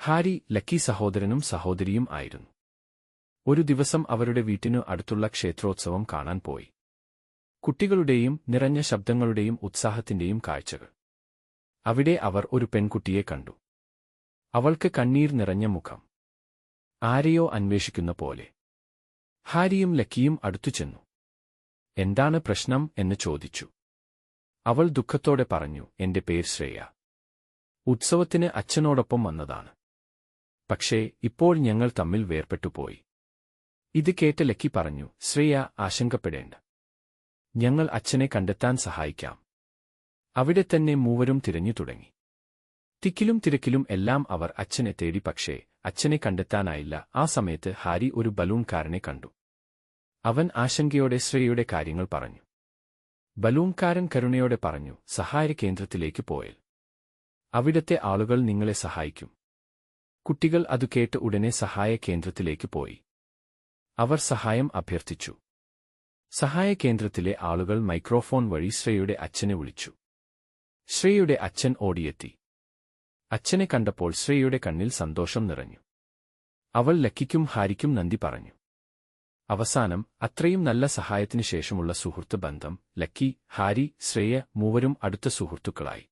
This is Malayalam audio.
ഹാരി, ലക്കി സഹോദരനും സഹോദരിയും ആയിരുന്നു. ഒരു ദിവസം അവരുടെ വീട്ടിനു അടുത്തുള്ള ക്ഷേത്രോത്സവം കാണാൻ പോയി. കുട്ടികളുടെയും നിറഞ്ഞ ശബ്ദങ്ങളുടെയും ഉത്സാഹത്തിന്റെയും കാഴ്ചകൾ. അവിടെ അവർ ഒരു പെൺകുട്ടിയെ കണ്ടു. അവൾക്ക് കണ്ണീർ നിറഞ്ഞ മുഖം. ആരെയോ അന്വേഷിക്കുന്ന പോലെ. ഹാരിയും ലക്കിയും അടുത്തു ചെന്നു. എന്താണ് പ്രശ്നം എന്ന് ചോദിച്ചു. അവൾ ദുഃഖത്തോടെ പറഞ്ഞു, എന്റെ പേര് ശ്രേയ. ഉത്സവത്തിന് അച്ഛനോടൊപ്പം വന്നതാണ്. പക്ഷേ ഇപ്പോൾ ഞങ്ങൾ തമ്മിൽ വേർപെട്ടുപോയി. ഇത് കേട്ട ലക്കി പറഞ്ഞു, ശ്രേയ, ആശങ്കപ്പെടേണ്ട. ഞങ്ങൾ അച്ഛനെ കണ്ടെത്താൻ സഹായിക്കാം. അവിടെ തന്നെ മൂവരും തിരഞ്ഞു തുടങ്ങി. തിക്കിലും തിരക്കിലും എല്ലാം അവർ അച്ഛനെ തേടി. പക്ഷേ അച്ഛനെ കണ്ടെത്താനായില്ല. ആ സമയത്ത് ഹാരി ഒരു ബലൂൺകാരനെ കണ്ടു. അവൻ ആശങ്കയോടെ ശ്രേയയുടെ കാര്യങ്ങൾ പറഞ്ഞു. ബലൂൺകാരൻ കരുണയോടെ പറഞ്ഞു, സഹായ കേന്ദ്രത്തിലേക്ക് പോയാൽ അവിടത്തെ ആളുകൾ നിങ്ങളെ സഹായിക്കും. കുട്ടികൾ അതു കേട്ട് ഉടനെ സഹായ കേന്ദ്രത്തിലേക്ക് പോയി. അവർ സഹായം അഭ്യർത്ഥിച്ചു. സഹായ കേന്ദ്രത്തിലെ ആളുകൾ മൈക്രോഫോൺ വഴി ശ്രേയയുടെ അച്ഛനെ വിളിച്ചു. ശ്രേയയുടെ അച്ഛൻ ഓടിയെത്തി. അച്ഛനെ കണ്ടപ്പോൾ ശ്രേയയുടെ കണ്ണിൽ സന്തോഷം നിറഞ്ഞു. അവൾ ലക്കിക്കും ഹാരിക്കും നന്ദി പറഞ്ഞു. അവസാനം അത്രയും നല്ല സഹായത്തിനു ശേഷമുള്ള സുഹൃത്ത് ബന്ധം, ലക്കി, ഹാരി, ശ്രേയ മൂവരും അടുത്ത സുഹൃത്തുക്കളായി.